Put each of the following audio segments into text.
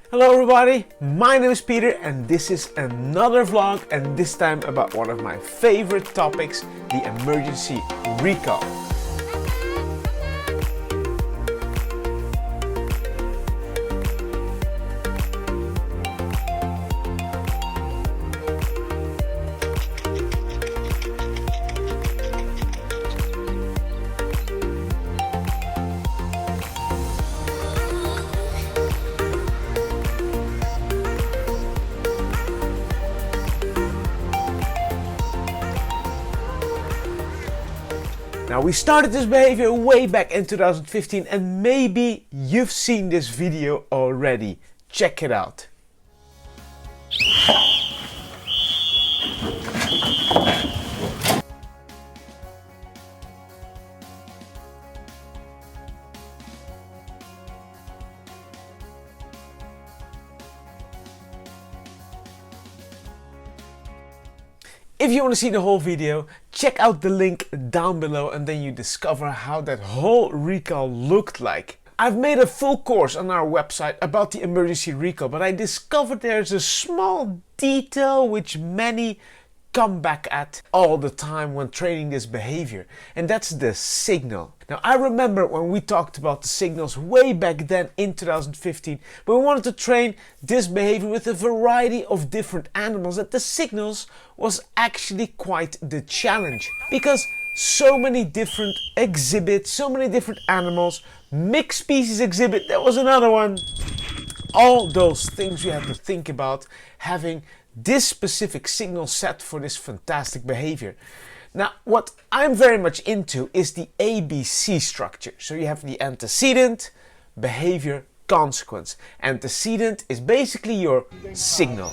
Hello everybody, my name is Peter and this is another vlog, and this time about one of my favorite topics, the emergency recall. Now, we started this behavior way back in 2015 and maybe you've seen this video already. Check it out. If you want to see the whole video, check out the link down below and then you discover how that whole recall looked like. I've made a full course on our website about the emergency recall, but I discovered there's a small detail which many come back at all the time when training this behavior, and that's the signal. Now, I remember when we talked about the signals way back then in 2015, but we wanted to train this behavior with a variety of different animals, that the signals was actually quite the challenge, because so many different exhibits, so many different animals, mixed species exhibit, that was another one. All those things you have to think about having this specific signal set for this fantastic behavior. Now, what I'm very much into is the ABC structure. So you have the antecedent, behavior, consequence. Antecedent is basically your signal,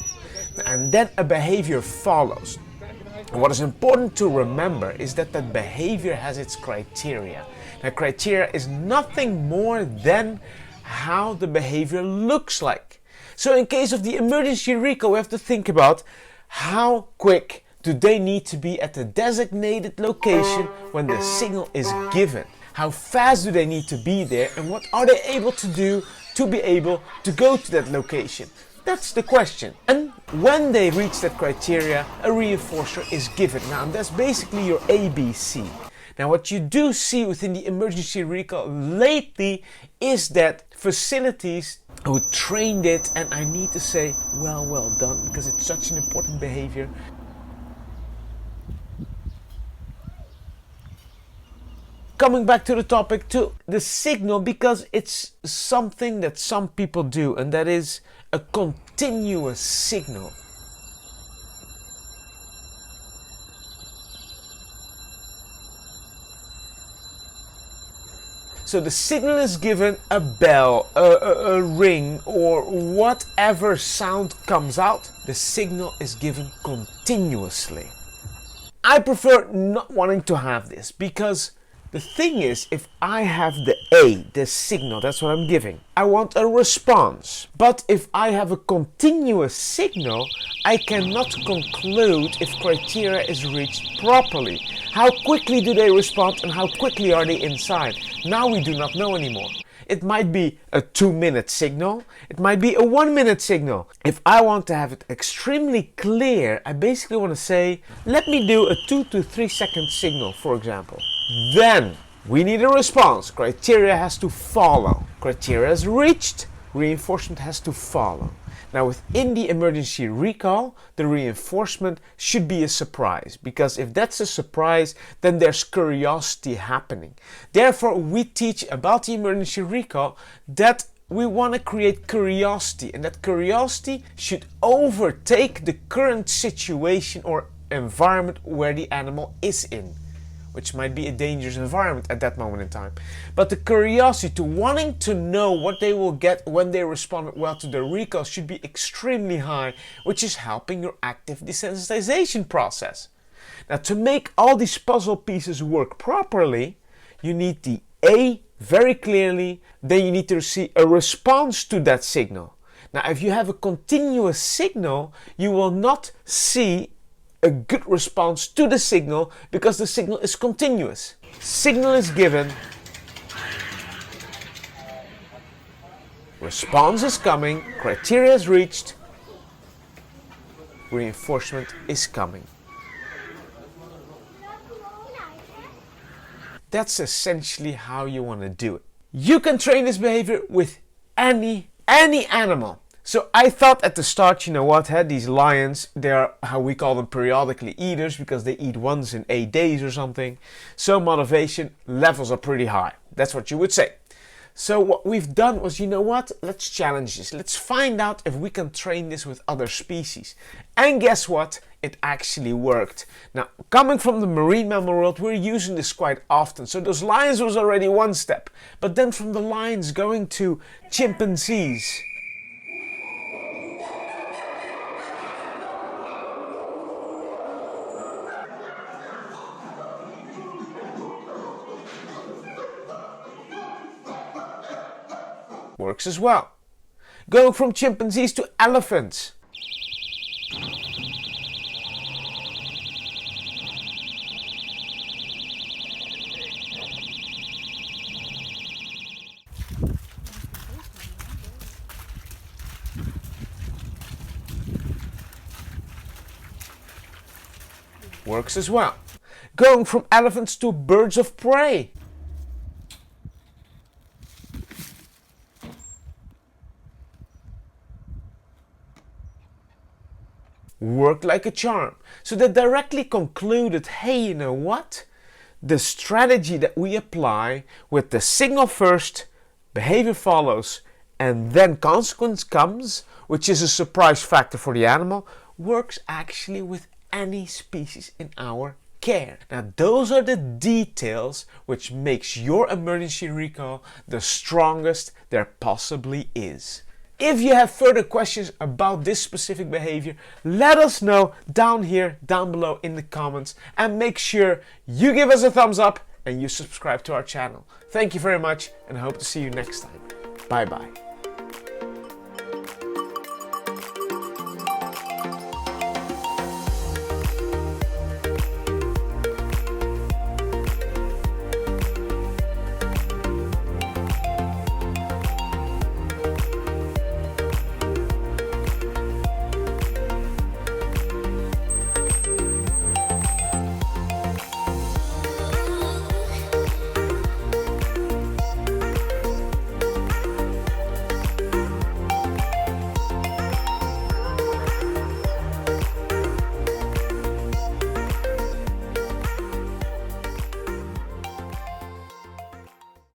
and then a behavior follows. And what is important to remember is that that behavior has its criteria. Now, criteria is nothing more than how the behavior looks like. So in case of the emergency recall, we have to think about how quick do they need to be at the designated location when the signal is given. How fast do they need to be there, and what are they able to do to be able to go to that location? That's the question. And when they reach that criteria, a reinforcer is given. Now, that's basically your ABC. Now, what you do see within the emergency recall lately is that facilities who trained it, and I need to say well done, because it's such an important behavior. Coming back to the topic, to the signal, because it's something that some people do, and that is a continuous signal. So the signal is given, a bell, a ring, or whatever sound comes out, the signal is given continuously. I prefer not wanting to have this, because the thing is, if I have the A, the signal, that's what I'm giving, I want a response. But if I have a continuous signal, I cannot conclude if criteria is reached properly. How quickly do they respond and how quickly are they inside? Now we do not know anymore. It might be a 2-minute signal, it might be a 1-minute signal. If I want to have it extremely clear, I basically want to say, let me do a 2 to 3 second signal, for example. Then we need a response. Criteria has to follow. Criteria is reached, reinforcement has to follow. Now, within the emergency recall, the reinforcement should be a surprise, because if that's a surprise, then there's curiosity happening. Therefore, we teach about the emergency recall that we want to create curiosity, and that curiosity should overtake the current situation or environment where the animal is in, which might be a dangerous environment at that moment in time. But the curiosity to wanting to know what they will get when they respond well to the recall should be extremely high, which is helping your active desensitization process. Now, to make all these puzzle pieces work properly, you need the A very clearly, then you need to see a response to that signal. Now, if you have a continuous signal, you will not see a good response to the signal, because the signal is continuous. Signal is given, Response is coming, criteria is reached, reinforcement is coming. That's essentially how you want to do it. You can train this behavior with any animal. So I thought at the start, you know what, these lions, they're how we call them periodically eaters because they eat once in 8 days or something. So motivation levels are pretty high. That's what you would say. So what we've done was, you know what, let's challenge this. Let's find out if we can train this with other species. And guess what? It actually worked. Now, coming from the marine mammal world, we're using this quite often. So those lions was already one step. But then from the lions going to chimpanzees. Works as well. Going from chimpanzees to elephants. Works as well. Going from elephants to birds of prey. Worked like a charm. So they directly concluded, hey, you know what? The strategy that we apply with the signal first, behavior follows, and then consequence comes, which is a surprise factor for the animal, works actually with any species in our care. Now those are the details which makes your emergency recall the strongest there possibly is. If you have further questions about this specific behavior, let us know down below in the comments, and make sure you give us a thumbs up and you subscribe to our channel. Thank you very much, and I hope to see you next time. Bye bye.